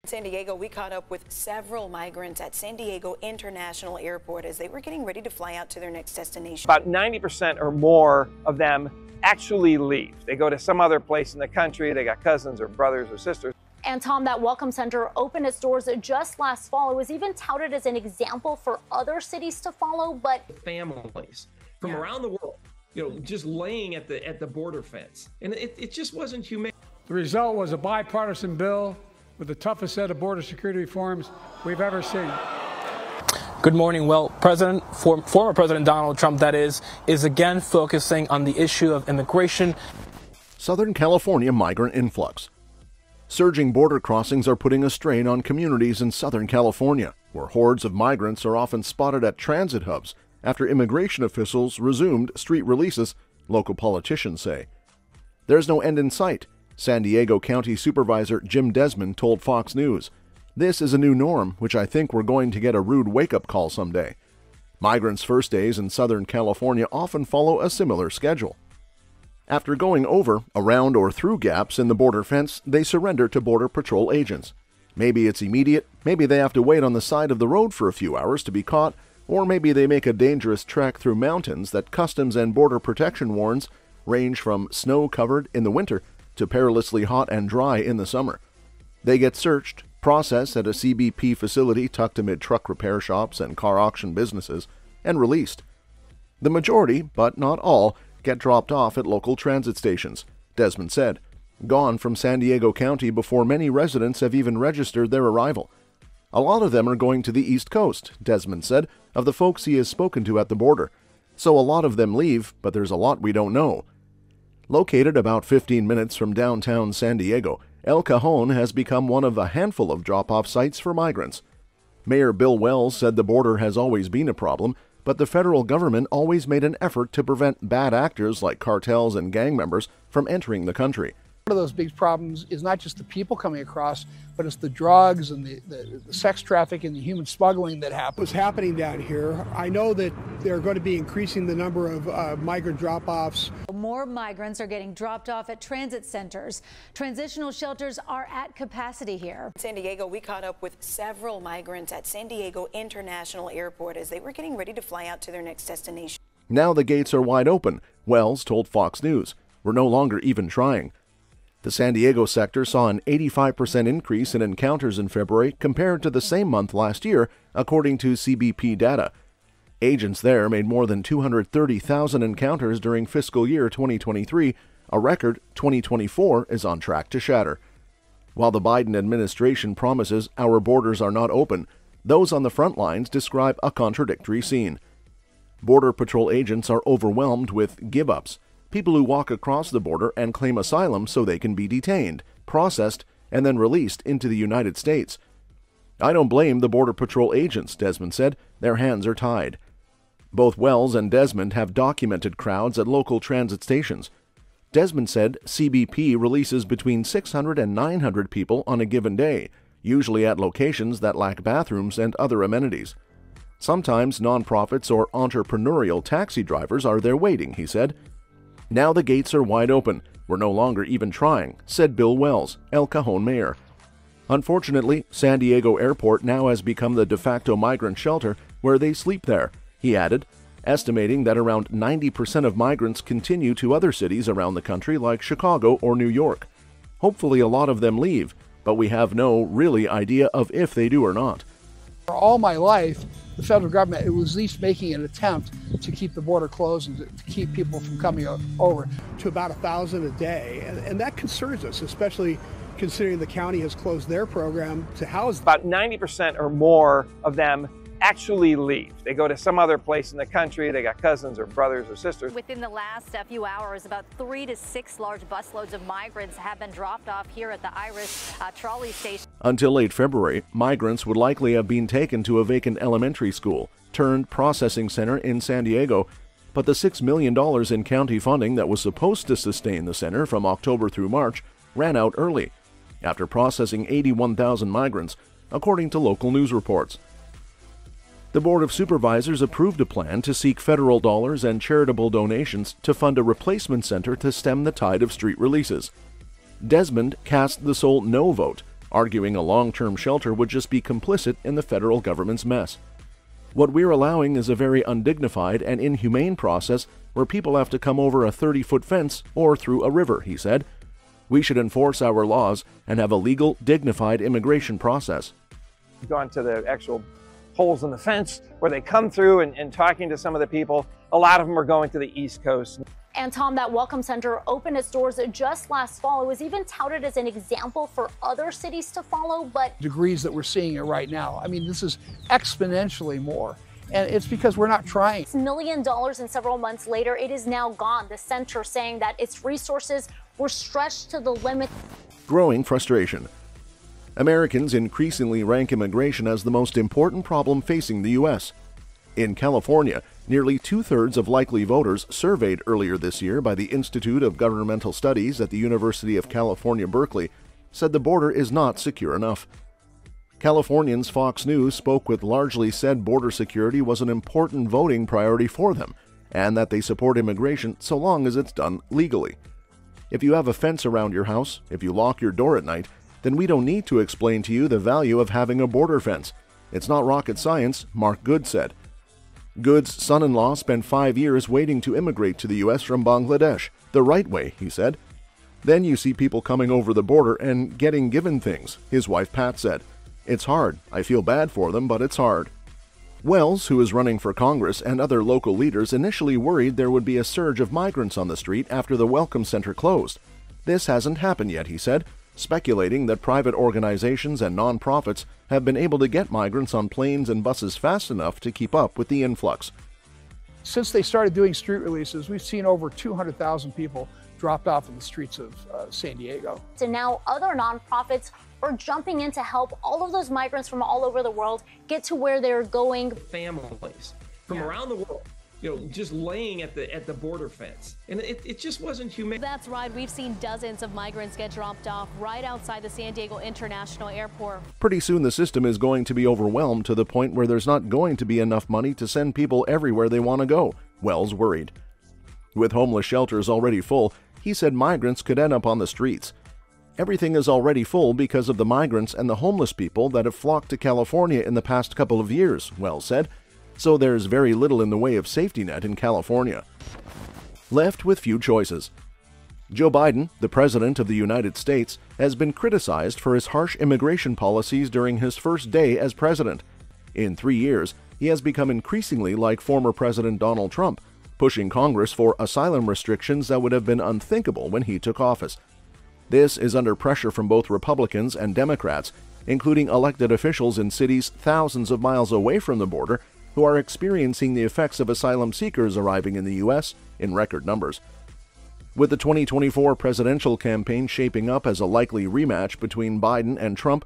San Diego, we caught up with several migrants at San Diego International Airport as they were getting ready to fly out to their next destination. About 90% or more of them actually leave. They go to some other place in the country. They got cousins or brothers or sisters. And Tom, that Welcome Center opened its doors just last fall. It was even touted as an example for other cities to follow, but families from around the world, just laying at the border fence. And it just wasn't humane. The result was a bipartisan bill with the toughest set of border security reforms we've ever seen. Good morning. Well, former President Donald Trump, that is again focusing on the issue of immigration. Southern California migrant influx. Surging border crossings are putting a strain on communities in Southern California, where hordes of migrants are often spotted at transit hubs after immigration officials resumed street releases, local politicians say. There's no end in sight, San Diego County Supervisor Jim Desmond told Fox News. This is a new norm, which I think we're going to get a rude wake-up call someday. Migrants' first days in Southern California often follow a similar schedule. After going over, around, or through gaps in the border fence, they surrender to Border Patrol agents. Maybe it's immediate, maybe they have to wait on the side of the road for a few hours to be caught, or maybe they make a dangerous trek through mountains that Customs and Border Protection warns range from snow-covered in the winter to perilously hot and dry in the summer. They get searched, processed at a CBP facility tucked amid truck repair shops and car auction businesses, and released. The majority, but not all, get dropped off at local transit stations, Desmond said, gone from San Diego County before many residents have even registered their arrival. A lot of them are going to the East Coast, Desmond said, of the folks he has spoken to at the border. So a lot of them leave, but there's a lot we don't know. Located about 15 minutes from downtown San Diego, El Cajon has become one of a handful of drop-off sites for migrants. Mayor Bill Wells said the border has always been a problem, but the federal government always made an effort to prevent bad actors like cartels and gang members from entering the country. One of those big problems is not just the people coming across, but it's the drugs and the sex trafficking and the human smuggling that happens. What's happening down here, I know that they're going to be increasing the number of migrant drop-offs. More migrants are getting dropped off at transit centers. Transitional shelters are at capacity here. In San Diego, we caught up with several migrants at San Diego International Airport as they were getting ready to fly out to their next destination. Now the gates are wide open, Wells told Fox News. We're no longer even trying. The San Diego sector saw an 85% increase in encounters in February compared to the same month last year, according to CBP data. Agents there made more than 230,000 encounters during fiscal year 2023, a record 2024 is on track to shatter. While the Biden administration promises our borders are not open, those on the front lines describe a contradictory scene. Border Patrol agents are overwhelmed with give-ups. People who walk across the border and claim asylum so they can be detained, processed, and then released into the United States. I don't blame the Border Patrol agents, Desmond said. Their hands are tied. Both Wells and Desmond have documented crowds at local transit stations. Desmond said CBP releases between 600 and 900 people on a given day, usually at locations that lack bathrooms and other amenities. Sometimes nonprofits or entrepreneurial taxi drivers are there waiting, he said. Now the gates are wide open. We're no longer even trying, said Bill Wells, El Cajon mayor. Unfortunately, San Diego Airport now has become the de facto migrant shelter where they sleep there, he added, estimating that around 90% of migrants continue to other cities around the country like Chicago or New York. Hopefully a lot of them leave, but we have no really idea of if they do or not. For all my life, the federal government was at least making an attempt to keep the border closed and to keep people from coming over. To about 1,000 a day, and that concerns us, especially considering the county has closed their program to house them. About 90% or more of them actually leave. They go to some other place in the country. They got cousins or brothers or sisters. within the last few hours, about 3 to 6 large busloads of migrants have been dropped off here at the Iris trolley station. Until late February, migrants would likely have been taken to a vacant elementary school turned processing center in San Diego, but the $6 million in county funding that was supposed to sustain the center from October through March ran out early, after processing 81,000 migrants, according to local news reports. The Board of Supervisors approved a plan to seek federal dollars and charitable donations to fund a replacement center to stem the tide of street releases. Desmond cast the sole no vote, arguing a long-term shelter would just be complicit in the federal government's mess. What we're allowing is a very undignified and inhumane process where people have to come over a 30-foot fence or through a river, he said. We should enforce our laws and have a legal, dignified immigration process. Gone to the actual holes in the fence where they come through and talking to some of the people. A lot of them are going to the East Coast. And Tom, that Welcome Center opened its doors just last fall. It was even touted as an example for other cities to follow, but degrees that we're seeing it right now. I mean, this is exponentially more. And it's because we're not trying. $1 million and several months later, it is now gone. The center saying that its resources were stretched to the limit. Growing frustration. Americans increasingly rank immigration as the most important problem facing the U.S. In California, nearly two-thirds of likely voters surveyed earlier this year by the Institute of Governmental Studies at the University of California, Berkeley, said the border is not secure enough. Californians Fox News spoke with largely said border security was an important voting priority for them, and that they support immigration so long as it's done legally. If you have a fence around your house, if you lock your door at night, then we don't need to explain to you the value of having a border fence. It's not rocket science, Mark Good said. Good's son-in-law spent 5 years waiting to immigrate to the U.S. from Bangladesh, the right way, he said. Then you see people coming over the border and getting given things, his wife Pat said. It's hard. I feel bad for them, but it's hard. Wells, who is running for Congress, and other local leaders initially worried there would be a surge of migrants on the street after the Welcome Center closed. This hasn't happened yet, he said, speculating that private organizations and nonprofits have been able to get migrants on planes and buses fast enough to keep up with the influx. Since they started doing street releases, we've seen over 200,000 people dropped off in the streets of San Diego. So now other nonprofits are jumping in to help all of those migrants from all over the world get to where they're going. Families from around the world, just laying at the border fence. And it just wasn't humane. That's right. We've seen dozens of migrants get dropped off right outside the San Diego International Airport. Pretty soon the system is going to be overwhelmed to the point where there's not going to be enough money to send people everywhere they want to go, Wells worried. With homeless shelters already full, he said migrants could end up on the streets. Everything is already full because of the migrants and the homeless people that have flocked to California in the past couple of years, Wells said. So there's very little in the way of safety net in California. Left with few choices. Joe Biden, the President of the United States, has been criticized for his harsh immigration policies during his first day as president. In 3 years, he has become increasingly like former President Donald Trump, pushing Congress for asylum restrictions that would have been unthinkable when he took office. This is under pressure from both Republicans and Democrats, including elected officials in cities thousands of miles away from the border who are experiencing the effects of asylum seekers arriving in the U.S. in record numbers. With the 2024 presidential campaign shaping up as a likely rematch between Biden and Trump,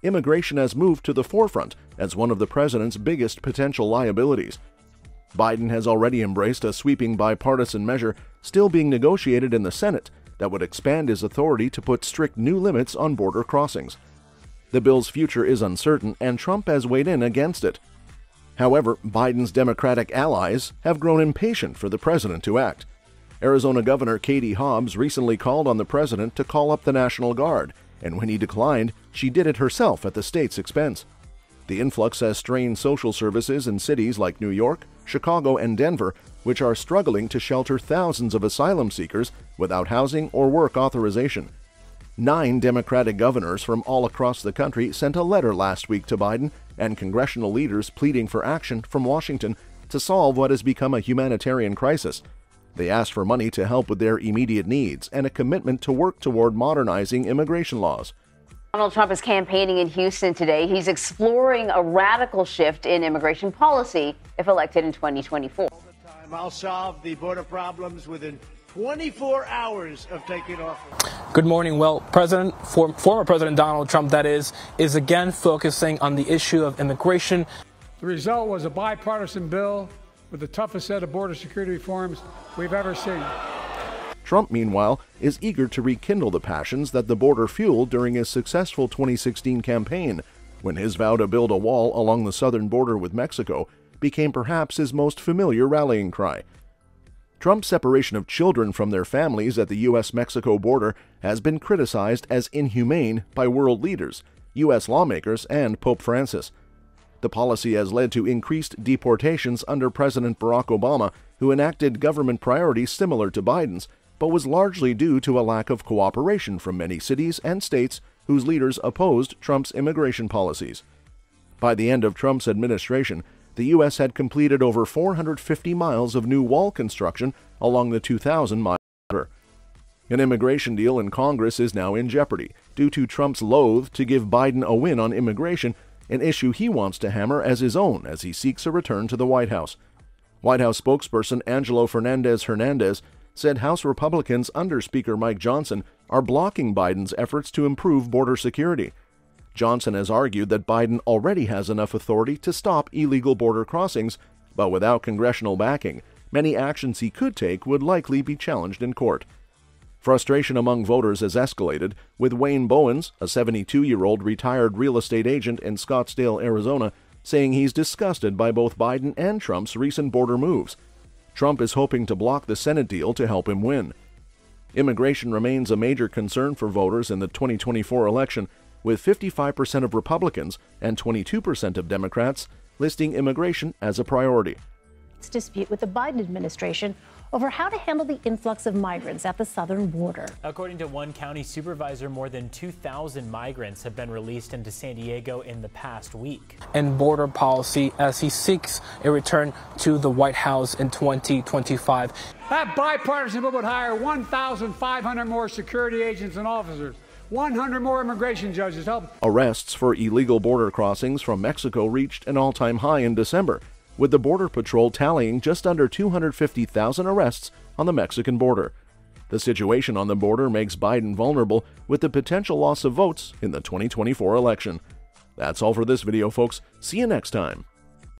immigration has moved to the forefront as one of the president's biggest potential liabilities. Biden has already embraced a sweeping bipartisan measure still being negotiated in the Senate that would expand his authority to put strict new limits on border crossings. The bill's future is uncertain, and Trump has weighed in against it. However, Biden's Democratic allies have grown impatient for the president to act. Arizona Governor Katie Hobbs recently called on the president to call up the National Guard, and when he declined, she did it herself at the state's expense. The influx has strained social services in cities like New York, Chicago, and Denver, which are struggling to shelter thousands of asylum seekers without housing or work authorization. 9 Democratic governors from all across the country sent a letter last week to Biden and congressional leaders pleading for action from Washington to solve what has become a humanitarian crisis. They asked for money to help with their immediate needs and a commitment to work toward modernizing immigration laws. Donald Trump is campaigning in Houston today. He's exploring a radical shift in immigration policy if elected in 2024. I'll solve the border problems within 24 hours of taking office. Good morning. Well, former President Donald Trump, that is again focusing on the issue of immigration. The result was a bipartisan bill with the toughest set of border security reforms we've ever seen. Trump, meanwhile, is eager to rekindle the passions that the border fueled during his successful 2016 campaign, when his vow to build a wall along the southern border with Mexico became perhaps his most familiar rallying cry. Trump's separation of children from their families at the U.S.-Mexico border has been criticized as inhumane by world leaders, U.S. lawmakers, and Pope Francis. The policy has led to increased deportations under President Barack Obama, who enacted government priorities similar to Biden's, but was largely due to a lack of cooperation from many cities and states whose leaders opposed Trump's immigration policies. By the end of Trump's administration, the U.S. had completed over 450 miles of new wall construction along the 2,000-mile border. An immigration deal in Congress is now in jeopardy due to Trump's loathe to give Biden a win on immigration, an issue he wants to hammer as his own as he seeks a return to the White House. White House spokesperson Angelo Fernandez said House Republicans under Speaker Mike Johnson are blocking Biden's efforts to improve border security. Johnson has argued that Biden already has enough authority to stop illegal border crossings, but without congressional backing, many actions he could take would likely be challenged in court. Frustration among voters has escalated, with Wayne Bowens, a 72-year-old retired real estate agent in Scottsdale, Arizona, saying he's disgusted by both Biden and Trump's recent border moves. Trump is hoping to block the Senate deal to help him win. Immigration remains a major concern for voters in the 2024 election, with 55% of Republicans and 22% of Democrats listing immigration as a priority. Dispute with the Biden administration over how to handle the influx of migrants at the southern border. According to one county supervisor, more than 2,000 migrants have been released into San Diego in the past week. And border policy as he seeks a return to the White House in 2025. That bipartisan bill would hire 1,500 more security agents and officers, 100 more immigration judges. Arrests for illegal border crossings from Mexico reached an all-time high in December, with the Border Patrol tallying just under 250,000 arrests on the Mexican border. The situation on the border makes Biden vulnerable with the potential loss of votes in the 2024 election. That's all for this video, folks. See you next time.